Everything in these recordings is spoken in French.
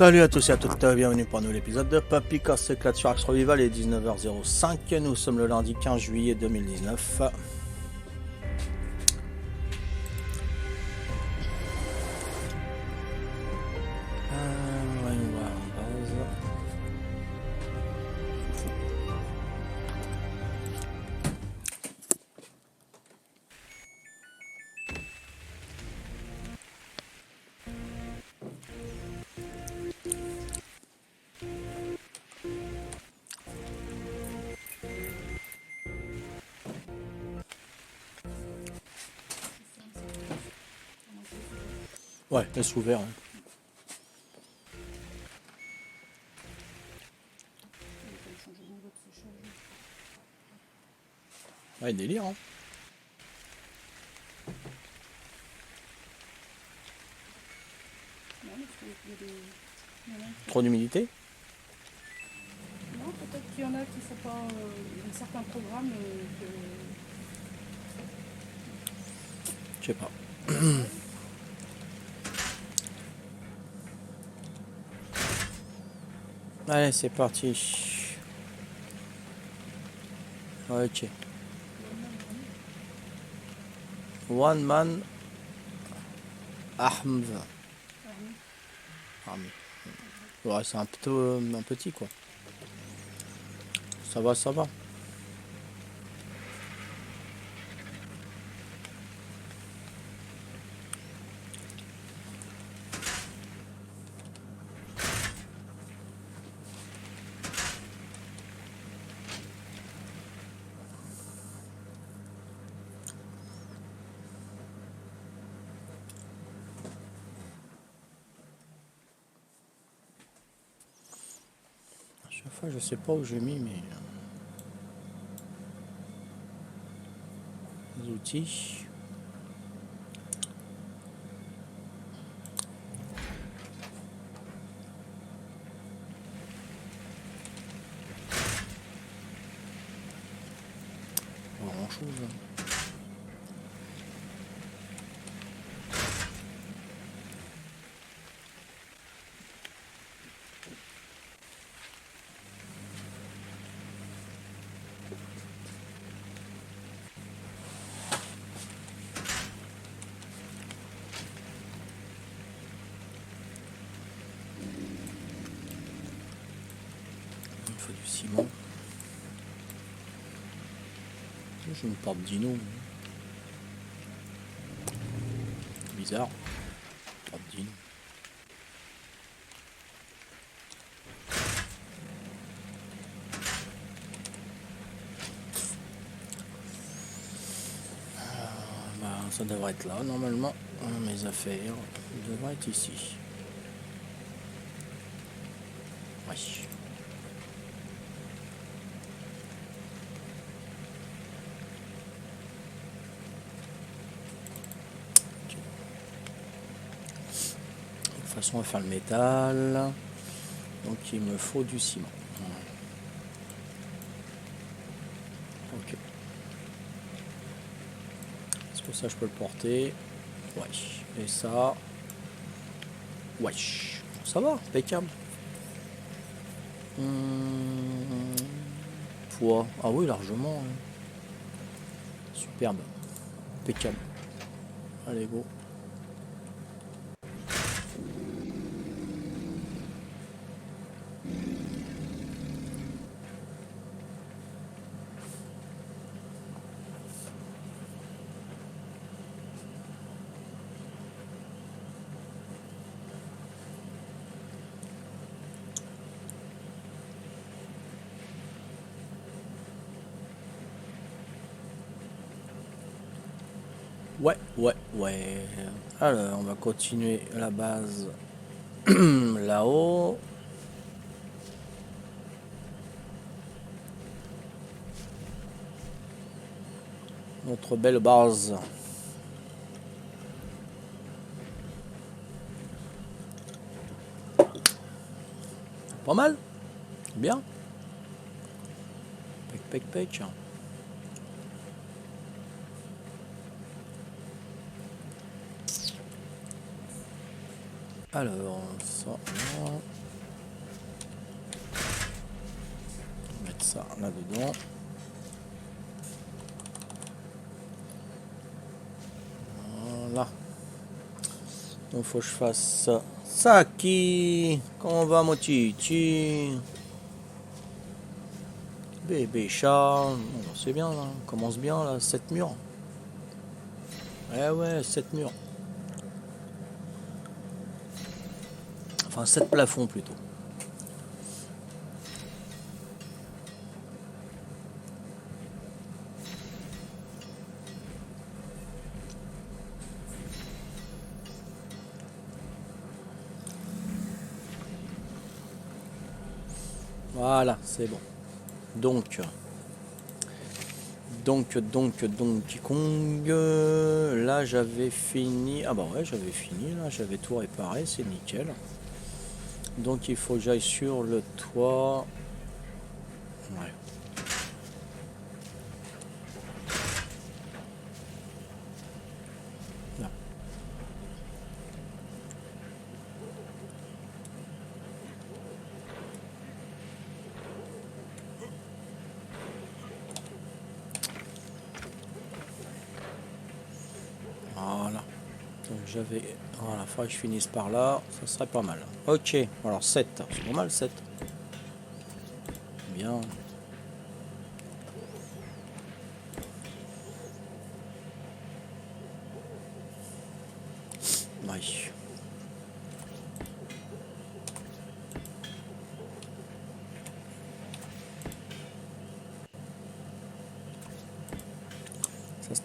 Salut à tous et à toutes, bienvenue pour un nouvel épisode de Papy Casse s'éclate sur Axe Revival, il est 19h05, nous sommes le lundi 15 juillet 2019. Voyons voir en base. Ouais, laisse ouvert. Hein. Ouais, délire. Hein. Trop d'humidité? Non, peut-être qu'il y en a qui ne sont pas un certain programme que... Je sais pas. Allez, c'est parti. Ok. One man Ahmed. Army. Ouais, c'est un petit quoi. Ça va, ça va. Chaque fois, je sais pas où j'ai mis mes outils. Pas grand chose. Il faut du ciment. Je me porte Dino. Bizarre. Porte Dino. Bah, ça devrait être là normalement. Mes affaires devraient être ici. Oui. De toute façon, on va faire le métal. Donc il me faut du ciment. Ok. Est-ce que ça je peux le porter? Ouais. Et ça. Ouais. Ça va, impeccable. Poids. Ah oui, largement. Hein. Superbe. Impeccable. Allez, go. Ouais. Alors, on va continuer la base là-haut. Notre belle base. Pas mal. Bien. Pec. Alors, ça, là. On va mettre ça là-dedans. Voilà. Donc, faut que je fasse ça. Saki, comment va mon Chichi? Bébé chat. Bon, c'est bien là, on commence bien là, 7 murs. Eh ouais, 7 murs. Enfin, 7 plafonds plutôt. Voilà, c'est bon. Donc Kong, là j'avais fini. Ah bah ouais, j'avais fini, là j'avais tout réparé, c'est nickel. Donc il faut que j'aille sur le toit. Ouais. Là. Voilà. Donc j'avais. Voilà, faudrait que je finisse par là, ça serait pas mal. Ok, alors 7, c'est pas mal 7. Bien. Ouais. Ça se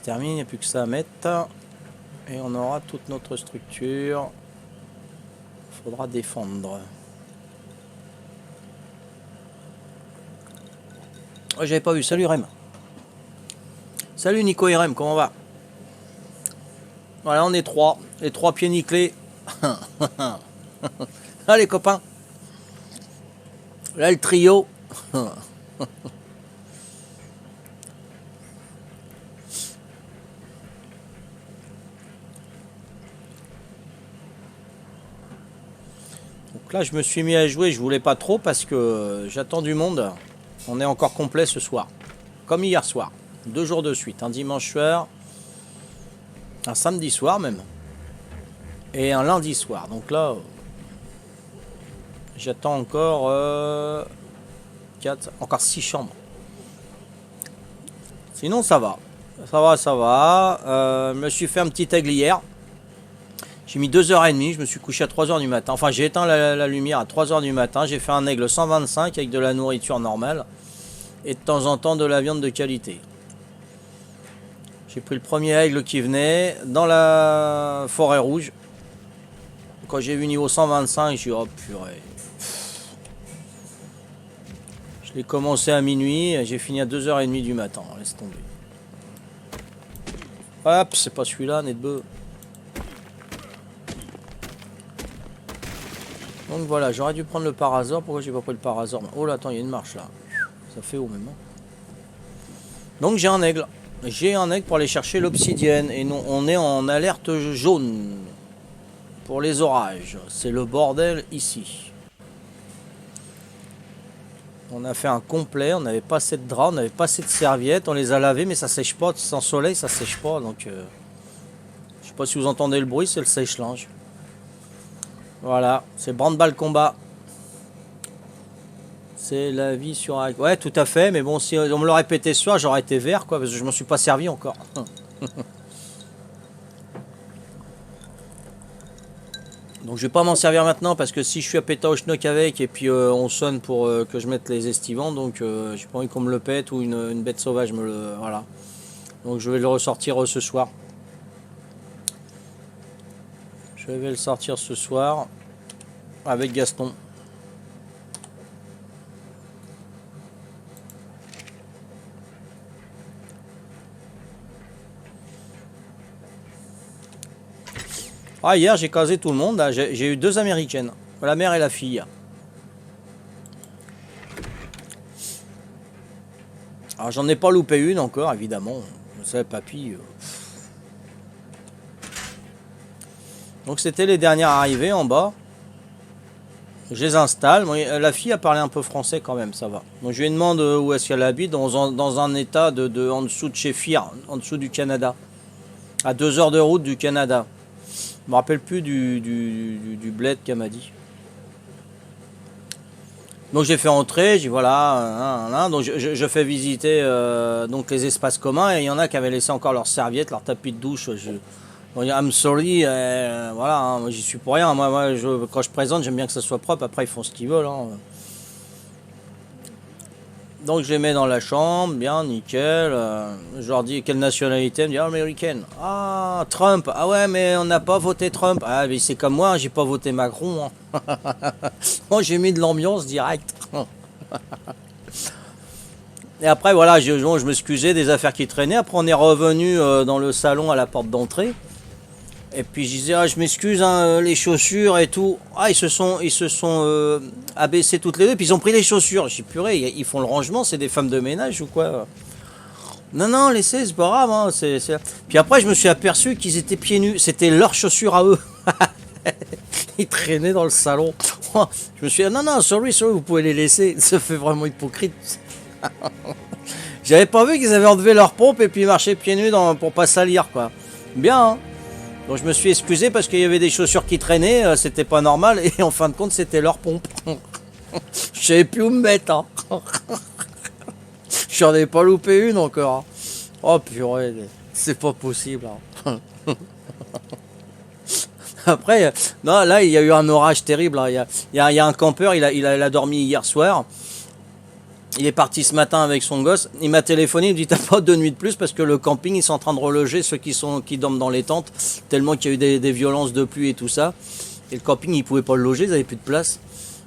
termine, il n'y a plus que ça à mettre. Et on aura toute notre structure. Il faudra défendre. Oh, j'avais pas vu. Salut Rem. Salut Nico et Rem, comment on va? Voilà, on est trois. Les trois pieds nickelés. Allez copains. Là le trio. Donc là je me suis mis à jouer, je voulais pas trop parce que j'attends du monde. On est encore complet ce soir. Comme hier soir. 2 jours de suite. Un dimanche soir. Un samedi soir même. Et un lundi soir. Donc là, j'attends encore 4, encore 6 chambres. Sinon ça va. Ça va. Je me suis fait un petit aigle hier. J'ai mis 2h30, je me suis couché à 3h du matin. Enfin, j'ai éteint la lumière à 3h du matin. J'ai fait un aigle 125 avec de la nourriture normale. Et de temps en temps de la viande de qualité. J'ai pris le premier aigle qui venait dans la forêt rouge. Quand j'ai vu niveau 125, j'ai dit oh purée. Je l'ai commencé à minuit, j'ai fini à 2h30 du matin. Laisse tomber. Hop, c'est pas celui-là, nez de bœuf. Donc voilà, j'aurais dû prendre le parasor. Pourquoi j'ai pas pris le parasor? Oh là, attends, il y a une marche là. Ça fait haut même. Donc j'ai un aigle. J'ai un aigle pour aller chercher l'obsidienne. Et non, on est en alerte jaune. Pour les orages. C'est le bordel ici. On a fait un complet. On n'avait pas assez de draps. On n'avait pas assez de serviettes. On les a lavés mais ça sèche pas. Sans soleil ça sèche pas. Donc je sais pas si vous entendez le bruit. C'est le sèche-linge. Voilà, c'est branle-bas combat. C'est la vie sur... Ouais, tout à fait, mais bon, si on me l'aurait pété ce soir, j'aurais été vert, quoi, parce que je m'en suis pas servi encore. Donc je vais pas m'en servir maintenant, parce que si je suis à péta au schnock avec, et puis on sonne pour que je mette les estivants, donc j'ai pas envie qu'on me le pète, ou une bête sauvage me le... Voilà. Donc je vais le ressortir ce soir. Je vais le sortir ce soir avec Gaston. Ah, hier j'ai casé tout le monde, j'ai eu 2 américaines, la mère et la fille. Alors j'en ai pas loupé une encore évidemment, vous savez papy. Donc c'était les dernières arrivées en bas. Je les installe. Bon, la fille a parlé un peu français quand même, ça va. Donc je lui demande où est-ce qu'elle habite, dans un état en dessous de chez Fir, en dessous du Canada. À 2 heures de route du Canada. Je me rappelle plus du bled qu'elle m'a dit. Donc j'ai fait entrer, j'ai dit voilà, donc je fais visiter donc les espaces communs et il y en a qui avaient laissé encore leurs serviettes, leur tapis de douche. I'm sorry, voilà, hein, moi j'y suis pour rien. Moi quand je présente, j'aime bien que ça soit propre. Après, ils font ce qu'ils veulent. Hein. Donc je les mets dans la chambre, bien, nickel. Je leur dis quelle nationalité, ils me disent américaine. Ah, Trump. Ah ouais, mais on n'a pas voté Trump. Ah, mais c'est comme moi, j'ai pas voté Macron. Hein. Moi, j'ai mis de l'ambiance direct. Et après, voilà, je m'excusais des affaires qui traînaient. Après, on est revenu dans le salon à la porte d'entrée. Et puis je disais, ah, je m'excuse, hein, les chaussures et tout. Ah, ils se sont abaissés toutes les deux. Puis ils ont pris les chaussures. J'ai dit, purée, ils font le rangement, c'est des femmes de ménage ou quoi? Non, laissez, c'est pas grave. Hein, Puis après, je me suis aperçu qu'ils étaient pieds nus. C'était leurs chaussures à eux. Ils traînaient dans le salon. Je me suis dit, non, sorry, vous pouvez les laisser. Ça fait vraiment hypocrite. J'avais pas vu qu'ils avaient enlevé leur pompe et puis marchaient pieds nus pour pas salir, quoi. Bien, hein. Donc je me suis excusé parce qu'il y avait des chaussures qui traînaient, c'était pas normal et en fin de compte c'était leur pompe. Je savais plus où me mettre. Hein. J'en ai pas loupé une encore. Oh purée, c'est pas possible. Hein. Après, non, là il y a eu un orage terrible. Hein. Il y a un campeur, il a dormi hier soir. Il est parti ce matin avec son gosse. Il m'a téléphoné, il me dit t'as pas 2 nuits de plus parce que le camping ils sont en train de reloger ceux qui dorment dans les tentes tellement qu'il y a eu des violences de pluie et tout ça. Et le camping ils pouvaient pas le loger, ils avaient plus de place.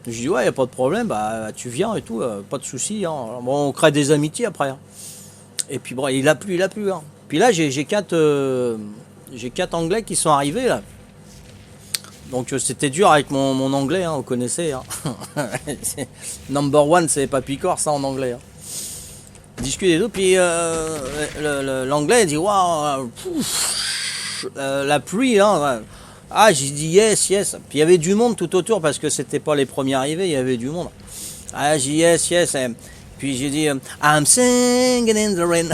Je dis ouais y a pas de problème, bah tu viens et tout, pas de souci. Hein. Bon on crée des amitiés après. Hein. Et puis bon il a plu. Hein. Puis là j'ai 4 Anglais qui sont arrivés là. Donc c'était dur avec mon anglais, hein, vous connaissez. Hein. Number one, c'est pas picor ça en anglais. Hein. Discute et tout, puis l'anglais dit waouh, la pluie. Hein. Ah, j'ai dit yes. Puis il y avait du monde tout autour parce que c'était pas les premiers arrivés, il y avait du monde. Ah, j'ai dit yes. Puis j'ai dit I'm singing in the rain.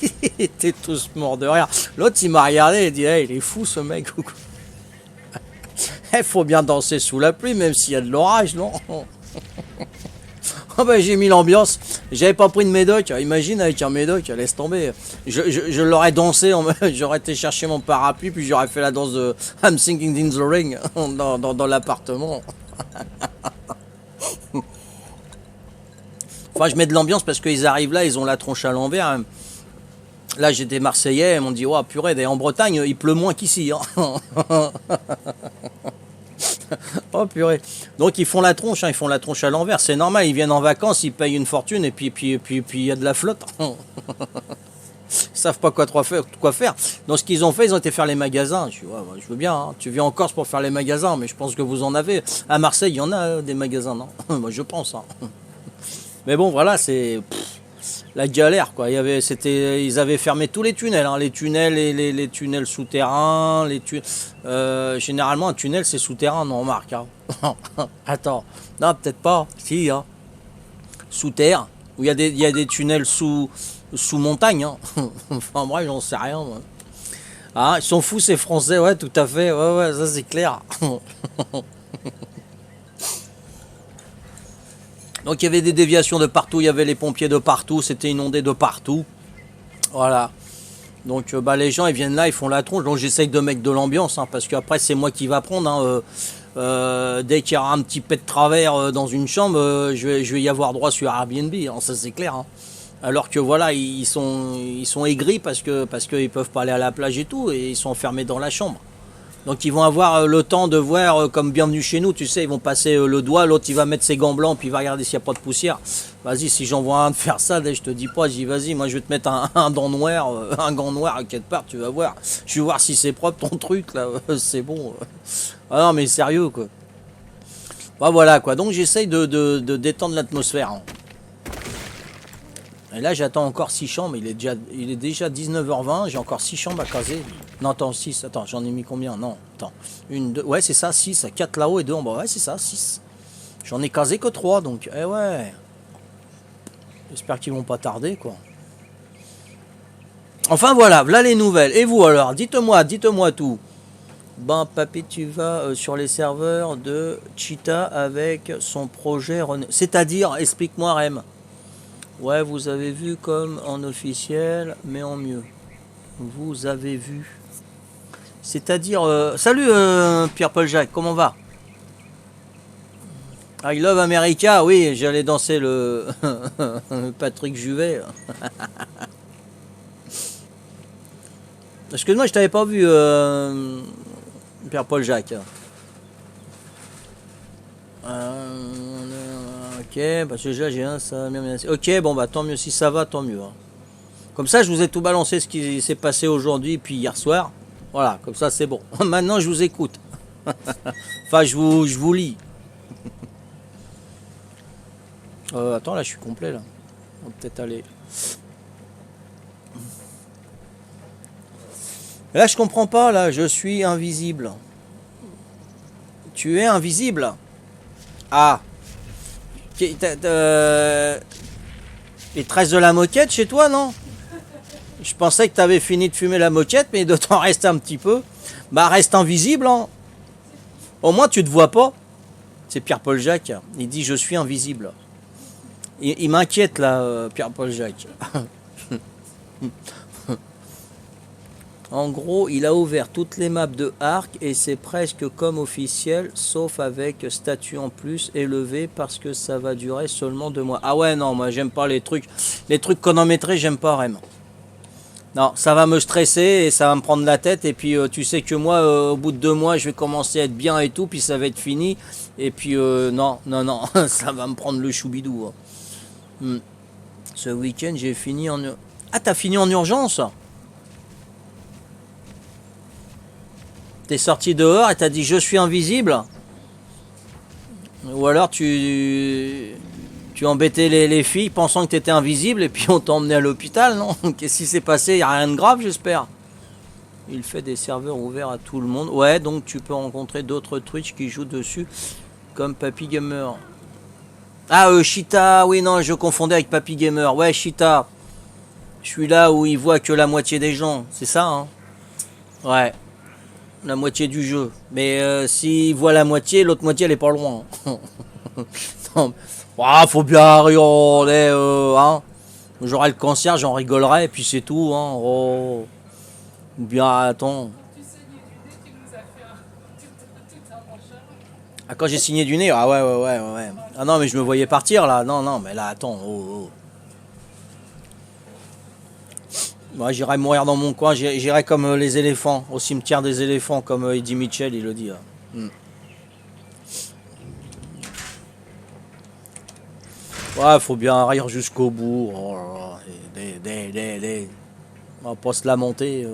Ils étaient tous morts de rire. L'autre il m'a regardé et dit hey, il est fou ce mec. Il faut bien danser sous la pluie, même s'il y a de l'orage, non? Oh ben, j'ai mis l'ambiance. J'avais pas pris de médoc. Imagine avec un médoc, laisse tomber. Je l'aurais dansé. J'aurais été chercher mon parapluie, puis j'aurais fait la danse de I'm Singing in the Ring dans l'appartement. Enfin, je mets de l'ambiance parce qu'ils arrivent là, ils ont la tronche à l'envers. Là, j'étais Marseillais, ils m'ont dit, oh purée, en Bretagne, il pleut moins qu'ici. Hein. Oh purée. Donc ils font la tronche, hein, ils font la tronche à l'envers. C'est normal, ils viennent en vacances, ils payent une fortune et puis il y a de la flotte. Ils savent pas quoi faire. Donc ce qu'ils ont fait, ils ont été faire les magasins. Je dis, ouais, je veux bien, hein. Tu viens en Corse pour faire les magasins, mais je pense que vous en avez. À Marseille, il y en a des magasins, non? Moi je pense. Hein. Mais bon, voilà, c'est la galère, quoi. Ils avaient fermé tous les tunnels, hein. Les tunnels souterrains, généralement un tunnel c'est souterrain, non, remarque. Hein. Attends, non, peut-être pas. Si, hein. Sous terre, où il y a des tunnels sous montagne. Hein. Enfin bref, j'en sais rien. Moi. Ah, ils sont fous ces Français, ouais, tout à fait. Ouais, ça c'est clair. Donc il y avait des déviations de partout, il y avait les pompiers de partout, c'était inondé de partout. Voilà. Donc les gens ils viennent là, ils font la tronche. Donc j'essaye de mettre de l'ambiance, hein, parce qu'après c'est moi qui va prendre. Hein, dès qu'il y aura un petit pet de travers dans une chambre, je vais y avoir droit sur Airbnb, hein, ça c'est clair. Hein. Alors que voilà, ils sont aigris parce qu'ils peuvent pas aller à la plage et tout, et ils sont enfermés dans la chambre. Donc ils vont avoir le temps de voir comme bienvenue chez nous, tu sais, ils vont passer le doigt, l'autre il va mettre ses gants blancs, puis il va regarder s'il n'y a pas de poussière. Vas-y, si j'en vois un de faire ça, je te dis pas, je dis vas-y, moi je vais te mettre un gant noir à quelque part, tu vas voir. Je vais voir si c'est propre ton truc là, c'est bon. Ah non mais sérieux quoi. Bah voilà quoi, donc j'essaye de détendre l'atmosphère. Hein. Et là, j'attends encore 6 chambres. Il est déjà 19h20. J'ai encore 6 chambres à caser. Non, attends, 6. Attends, j'en ai mis combien? Non, attends. Une, deux. Ouais, c'est ça, 6. 4 là-haut et 2 en bas. Ouais, c'est ça, 6. J'en ai casé que 3. Donc, eh ouais. J'espère qu'ils vont pas tarder, quoi. Enfin, voilà. Voilà les nouvelles. Et vous, alors? Dites-moi tout. Ben, papy, tu vas sur les serveurs de Cheetah avec son projet René. C'est-à-dire, explique-moi, Rem. Ouais, vous avez vu comme en officiel, mais en mieux. Vous avez vu. C'est-à-dire... salut Pierre-Paul Jacques, comment va? I love America, oui, j'allais danser le Patrick Juvet. Excuse-moi, je t'avais pas vu Pierre-Paul Jacques. Ok, parce que là j'ai un, ça bien. Ok, bon bah tant mieux, si ça va, tant mieux. Hein. Comme ça, je vous ai tout balancé ce qui s'est passé aujourd'hui puis hier soir. Voilà, comme ça c'est bon. Maintenant, je vous écoute. Enfin, je vous lis. Attends, là, je suis complet là. On va peut-être aller. Là, je comprends pas. Là, je suis invisible. Tu es invisible. Ah. Il te reste de la moquette chez toi, non? Je pensais que tu avais fini de fumer la moquette, mais il doit t'en rester un petit peu. Bah, reste invisible, hein. Au moins, tu te vois pas. C'est Pierre-Paul Jacques. Il dit, je suis invisible. Il m'inquiète, là, Pierre-Paul Jacques. En gros, il a ouvert toutes les maps de Ark et c'est presque comme officiel, sauf avec statut en plus élevé parce que ça va durer seulement 2 mois. Ah ouais, non, moi j'aime pas les trucs chronométrés, j'aime pas vraiment. Non, ça va me stresser et ça va me prendre la tête et puis tu sais que moi, au bout de 2 mois, je vais commencer à être bien et tout, puis ça va être fini et puis non, ça va me prendre le choubidou. Hein. Ce week-end, j'ai fini en... Ah, t'as fini en urgence? T'es sorti dehors et t'as dit je suis invisible. Ou alors tu embêtais les filles pensant que t'étais invisible et puis on t'a emmené à l'hôpital, non? Qu'est-ce qui s'est passé? Y a rien de grave, j'espère. Il fait des serveurs ouverts à tout le monde. Ouais, donc tu peux rencontrer d'autres Twitch qui jouent dessus comme Papy Gamer. Ah, Cheetah, oui, non, je confondais avec Papy Gamer. Ouais, Cheetah. Je suis là où il voit que la moitié des gens, c'est ça, hein? Ouais. La moitié du jeu. Mais s'il voit la moitié, l'autre moitié elle est pas loin. Non, faut bien rigoler, hein. J'aurai le cancer, j'en rigolerai, et puis c'est tout, hein. Oh. Bien, attends. Ah, quand j'ai signé du nez, ah ouais. Ah non, mais je me voyais partir là. Non, mais là, attends. Oh. Moi, j'irai mourir dans mon coin, j'irai comme les éléphants, au cimetière des éléphants, comme Eddie Mitchell, il le dit. Ouais, faut bien rire jusqu'au bout. Oh là là. On va pas se lamenter.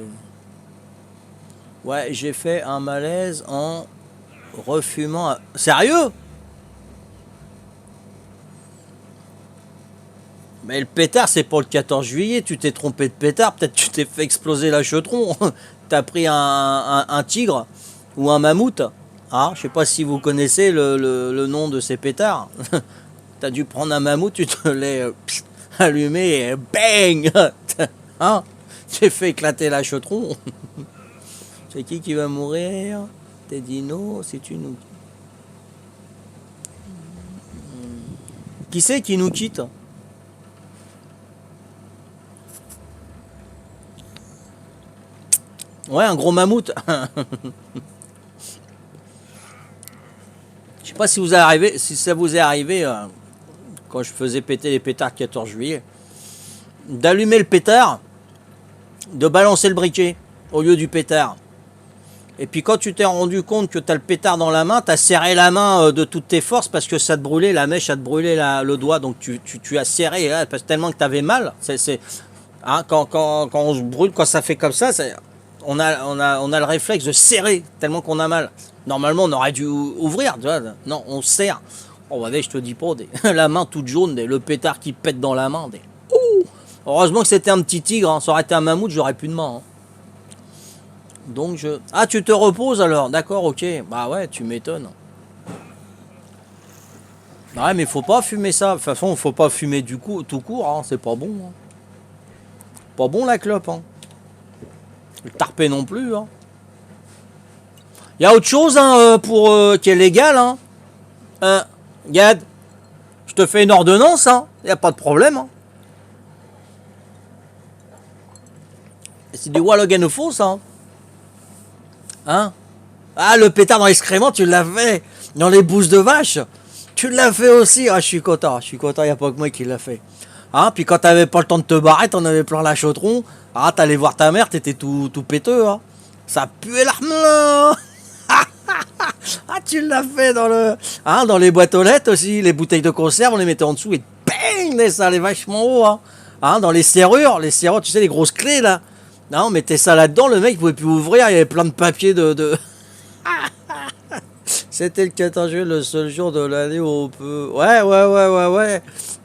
Ouais, j'ai fait un malaise en refumant. Sérieux? Mais le pétard, c'est pour le 14 juillet. Tu t'es trompé de pétard. Peut-être tu t'es fait exploser la chetron. T'as pris un tigre ou un mammouth. Ah, je sais pas si vous connaissez le nom de ces pétards. T'as dû prendre un mammouth, tu te l'es allumé et bang. Hein? J'ai fait éclater la chetron. C'est qui va mourir? T'es dit non, c'est une... Qui c'est qui nous quitte? Ouais, un gros mammouth. Je sais pas si ça vous est arrivé quand je faisais péter les pétards le 14 juillet, d'allumer le pétard, de balancer le briquet au lieu du pétard. Et puis quand tu t'es rendu compte que tu as le pétard dans la main, tu as serré la main de toutes tes forces parce que ça te brûlait, la mèche, ça te brûlait le doigt, donc tu as serré parce que tellement que tu avais mal. Hein, quand on se brûle, quand ça fait comme ça, on a le réflexe de serrer tellement qu'on a mal. Normalement, on aurait dû ouvrir, tu vois. Non, on serre. Oh, ouais, je te dis pas, la main toute jaune, le pétard qui pète dans la main. Ouh. Heureusement que c'était un petit tigre, hein. Ça aurait été un mammouth, j'aurais plus de main. Hein. Donc je... Ah, tu te reposes alors? D'accord, ok. Bah ouais, tu m'étonnes. Ouais, mais faut pas fumer ça. De toute façon, faut pas fumer du coup, tout court, hein. C'est pas bon. Hein. Pas bon la clope. Hein. Le tarpé non plus. Hein. Y a autre chose hein, pour qui est légal. Hein. Gad, je te fais une ordonnance. Hein. Y a pas de problème. Hein. C'est du Walloganofo ça. Hein. Hein. Ah, le pétard dans l'excrément, tu l'as fait. Dans les bouses de vache. Tu l'as fait aussi. Ah, je suis content. Il n'y a pas que moi qui l'a fait. Hein, puis quand t'avais pas le temps de te barrer, t'en avais plein la chaudron. Ah, t'allais voir ta mère, t'étais tout péteux. Hein. Ça puait l'arme. Ah, tu l'as fait dans le... Hein, dans les boîtes aux lettres aussi. Les bouteilles de conserve, on les mettait en dessous et bang, ça allait vachement haut. Hein. Hein, dans les serrures, tu sais, les grosses clés là. Non, on mettait ça là-dedans, le mec il pouvait plus ouvrir, il y avait plein de papiers de... C'était le 14 juillet, le seul jour de l'année où on peut... Ouais.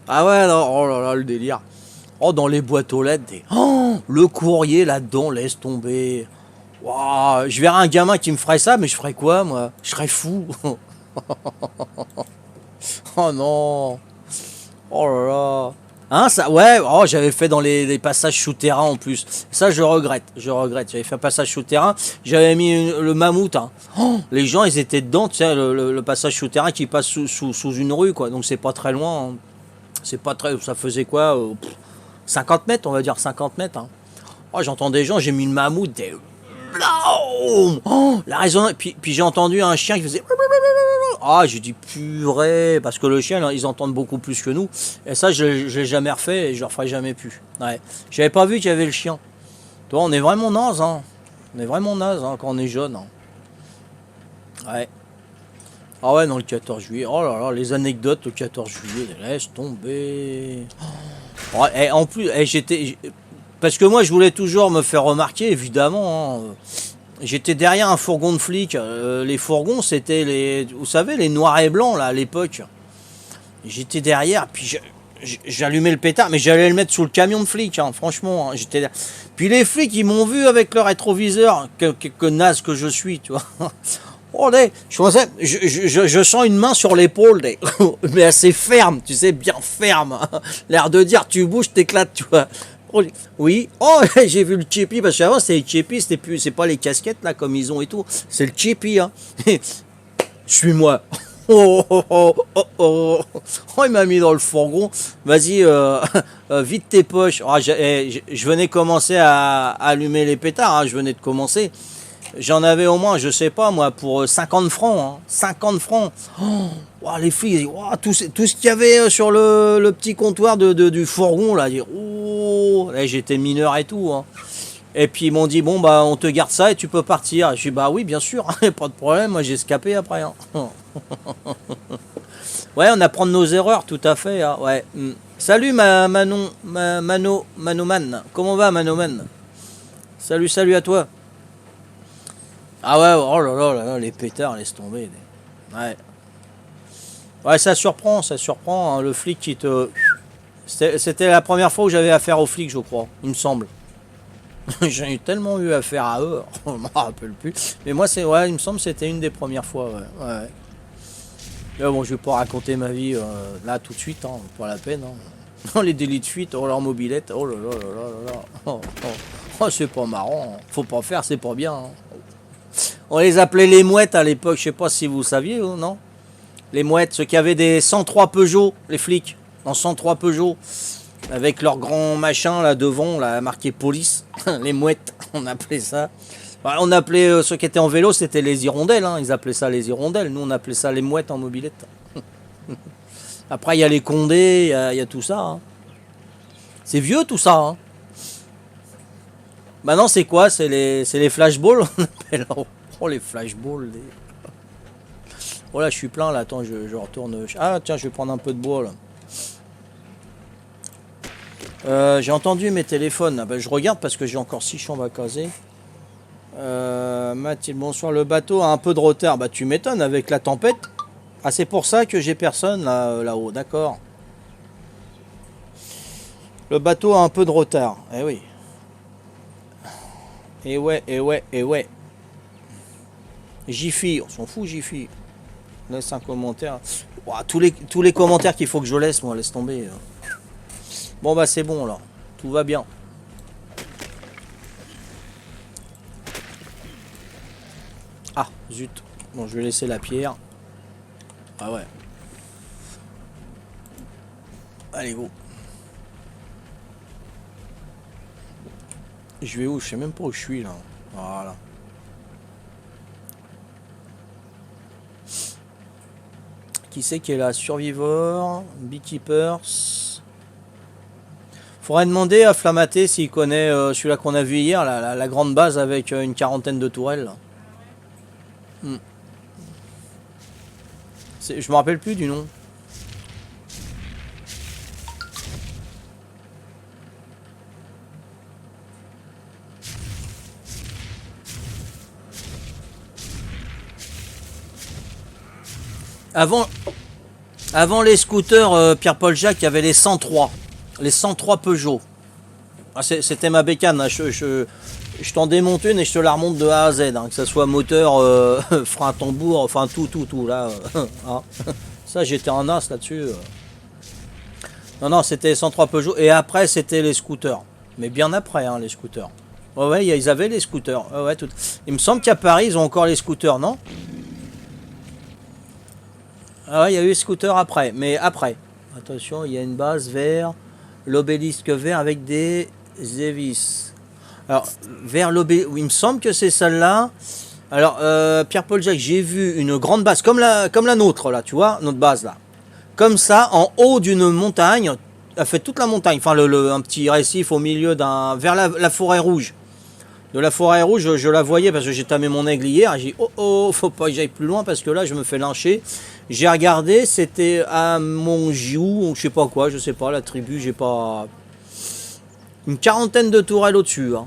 Ah ouais, non, oh là là, le délire. Oh, dans les boîtes aux lettres, oh, le courrier là-dedans, laisse tomber. Wow, je verrais un gamin qui me ferait ça, mais je ferais quoi, moi? Je serais fou. Oh non. Oh là là. Hein, ça, ouais, oh, j'avais fait dans les passages souterrains en plus. Ça, je regrette. J'avais fait un passage souterrain. J'avais mis le mammouth. Hein. Oh, les gens, ils étaient dedans, tu sais, le passage souterrain qui passe sous une rue, quoi. Donc, c'est pas très loin. Hein. C'est pas très. Ça faisait quoi 50 mètres, on va dire 50 mètres. Hein. Oh, j'entends des gens, j'ai mis le mammouth. Oh, la raison. Puis j'ai entendu un chien qui faisait. Ah, j'ai dit purée, parce que le chien, ils entendent beaucoup plus que nous. Et ça, je l'ai jamais refait et je le referai jamais plus. Ouais. J'avais pas vu qu'il y avait le chien. Toi, on est vraiment naze, hein. On est vraiment naze hein, quand on est jeune. Hein. Ouais. Ah ouais, non, le 14 juillet. Oh là là, les anecdotes le 14 juillet, laisse tomber. Oh, et en plus, j'étais... Parce que moi, je voulais toujours me faire remarquer, évidemment. Hein. J'étais derrière un fourgon de flics. Les fourgons, c'était les... Vous savez, les noirs et blancs, là, à l'époque. J'étais derrière, puis j'allumais le pétard, mais j'allais le mettre sous le camion de flics, hein, franchement. Hein, j'étais là. Puis les flics, ils m'ont vu avec le rétroviseur, que naze que je suis, tu vois. Oh, je sens une main sur l'épaule, mais assez ferme, tu sais, bien ferme. L'air de dire, tu bouges, t'éclates, tu vois. Oui, oh, j'ai vu le Chippy, parce qu'avant c'était les Chippy, c'est pas les casquettes là comme ils ont et tout, c'est le Chippy, hein. Suis-moi. Oh, oh, oh, oh, oh. Oh, il m'a mis dans le fourgon. Vas-y, vide tes poches. Oh, je venais commencer à allumer les pétards, hein, je venais de commencer. J'en avais au moins, je sais pas moi, pour 50 francs. Hein, 50 francs. Oh, les filles, oh, tout ce qu'il y avait sur le petit comptoir du fourgon, là. Oh, là, j'étais mineur et tout. Hein. Et puis ils m'ont dit, bon, bah, on te garde ça et tu peux partir. Je dis, bah oui, bien sûr, pas de problème, moi j'ai escapé après. Hein. Ouais, on apprend de nos erreurs, tout à fait. Hein, ouais. Salut, Manoman. Comment va, Manoman? Salut à toi. Ah ouais, oh là là, les pétards, laisse tomber. Ouais. Ouais, ça surprend, hein, le flic qui te... C'était la première fois où j'avais affaire aux flics, je crois, il me semble. J'ai tellement eu affaire à eux, je ne me rappelle plus. Mais moi, ouais, il me semble que c'était une des premières fois, ouais. Là, bon, je vais pas raconter ma vie là tout de suite, hein, pas la peine. Hein. Les délits de fuite, oh leur mobilette, oh là là là là là. Oh, c'est pas marrant, hein. Faut pas faire, c'est pas bien. Hein. On les appelait les mouettes à l'époque, je sais pas si vous saviez, non? Les mouettes, ceux qui avaient des 103 Peugeot, les flics, en 103 Peugeot, avec leur grand machin là devant, là, marqué police, les mouettes, on appelait ça. On appelait ceux qui étaient en vélo, c'était les hirondelles, hein. Ils appelaient ça les hirondelles, nous on appelait ça les mouettes en mobilette. Après il y a les condés, il y a tout ça. Hein. C'est vieux tout ça. Hein. Maintenant c'est quoi? C'est les flashballs, on appelle. Oh les flashballs. Oh là je suis plein là, attends je retourne. Ah tiens je vais prendre un peu de bois là. J'ai entendu mes téléphones, ah, ben, je regarde parce que j'ai encore 6 chambres à caser. Mathilde, bonsoir, le bateau a un peu de retard, bah tu m'étonnes avec la tempête. Ah c'est pour ça que j'ai personne là-haut, d'accord. Le bateau a un peu de retard. Eh oui. Et ouais, et ouais, et ouais. Jiffy, on s'en fout Jiffy. Laisse un commentaire. Ouah, tous les commentaires qu'il faut que je laisse, moi, laisse tomber. Bon bah c'est bon là. Tout va bien. Ah, zut. Bon, je vais laisser la pierre. Ah ouais. Allez, go. Je vais où? Je sais même pas où je suis là. Voilà. Qui c'est qui est là? Survivor, Beekeepers. Faudrait demander à Flamaté s'il connaît celui-là qu'on a vu hier, la grande base avec une quarantaine de tourelles. Hmm. Je me rappelle plus du nom. Avant les scooters Pierre-Paul Jacques, il y avait les 103. Les 103 Peugeot. Ah, c'était ma bécane. Hein. Je t'en démonte une et je te la remonte de A à Z. Hein. Que ce soit moteur, frein tambour, enfin tout. Là, hein. Ça, j'étais en as là-dessus. Non, c'était les 103 Peugeot. Et après, c'était les scooters. Mais bien après, hein, les scooters. Ouais, ils avaient les scooters. Ouais, tout. Il me semble qu'à Paris, ils ont encore les scooters, non? Ah ouais, il y a eu les scooters après. Mais après. Attention, il y a une base vert. L'obélisque vert avec des Zevis. Alors, vers l'obélisque. Il me semble que c'est celle-là. Alors, Pierre-Paul Jacques, j'ai vu une grande base. Comme la nôtre, là, tu vois, notre base, là. Comme ça, en haut d'une montagne. Elle fait toute la montagne. Enfin, un petit récif au milieu d'un. Vers la forêt rouge. De la forêt rouge, je la voyais parce que j'ai tamé mon aigle hier. J'ai dit, oh, faut pas que j'aille plus loin parce que là, je me fais lyncher. J'ai regardé, c'était à Montgiou, ou je sais pas quoi, je sais pas, la tribu, j'ai pas. Une quarantaine de tourelles au-dessus. Hein.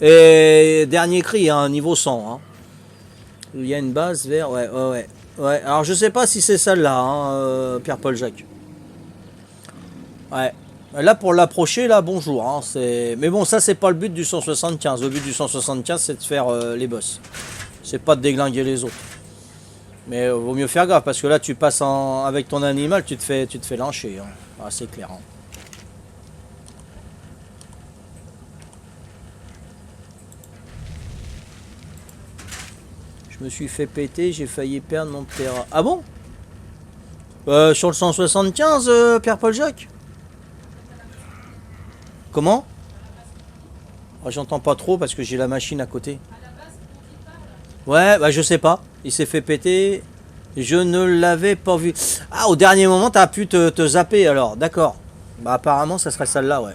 Et dernier cri, hein, niveau 100. Hein. Il y a une base vers. Ouais. Alors, je sais pas si c'est celle-là, hein, Pierre-Paul Jacques. Ouais. Là, pour l'approcher, là, bonjour. Hein, mais bon, ça, c'est pas le but du 175. Le but du 175, c'est de faire les boss. C'est pas de déglinguer les autres. Mais vaut mieux faire gaffe, parce que là, tu passes avec ton animal, tu te fais lyncher. Hein. Ah, c'est clair. Hein. Je me suis fait péter, j'ai failli perdre mon terrain. Ah bon? Sur le 175, Pierre-Paul Jacques? Comment? Oh, j'entends pas trop parce que j'ai la machine à côté. Ouais, bah je sais pas. Il s'est fait péter. Je ne l'avais pas vu. Ah, au dernier moment, t'as pu te zapper alors. D'accord. Bah apparemment, ça serait celle-là, ouais.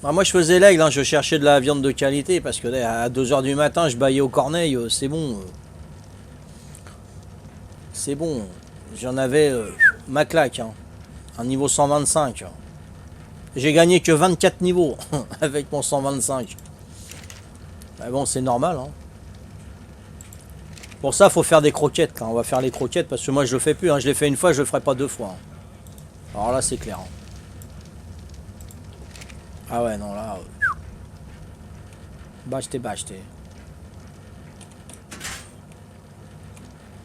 Bah, moi, je faisais l'aigle. Hein. Je cherchais de la viande de qualité parce que à 2h du matin, je baillais aux corneilles. C'est bon. C'est bon. J'en avais ma claque. Hein. Un niveau 125. J'ai gagné que 24 niveaux avec mon 125. Mais bon, c'est normal. Hein. Pour ça, il faut faire des croquettes. Là. On va faire les croquettes parce que moi, je le fais plus. Hein. Je l'ai fait une fois, je le ferai pas deux fois. Hein. Alors là, c'est clair. Hein. Ah ouais, non, là... Bâcheté.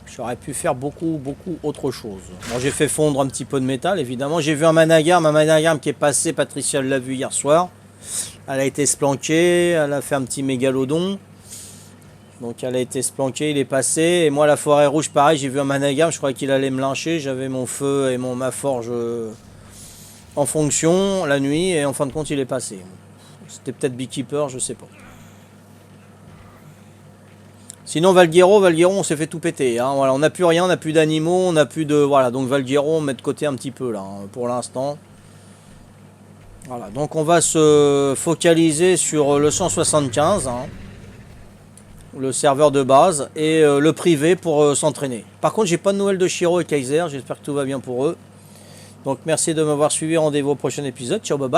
J'aurais pu faire beaucoup autre chose. Bon, j'ai fait fondre un petit peu de métal, évidemment. J'ai vu un managarme qui est passé. Patricia l'a vu hier soir. Elle a été splanquée. Elle a fait un petit mégalodon. Donc elle a été splanquée, il est passé. Et moi, la forêt rouge, pareil, j'ai vu un managarme. Je croyais qu'il allait me lyncher. J'avais mon feu et ma forge en fonction la nuit. Et en fin de compte, il est passé. C'était peut-être Beekeeper, je sais pas. Sinon Valguero, on s'est fait tout péter. Hein. Voilà, on n'a plus rien, on n'a plus d'animaux, on n'a plus de... Voilà, donc Valguero, on met de côté un petit peu là, hein, pour l'instant. Voilà, donc on va se focaliser sur le 175, hein, le serveur de base, et le privé pour s'entraîner. Par contre, j'ai pas de nouvelles de Shiro et Kaiser, j'espère que tout va bien pour eux. Donc merci de m'avoir suivi, rendez-vous au prochain épisode. Ciao, bye bye.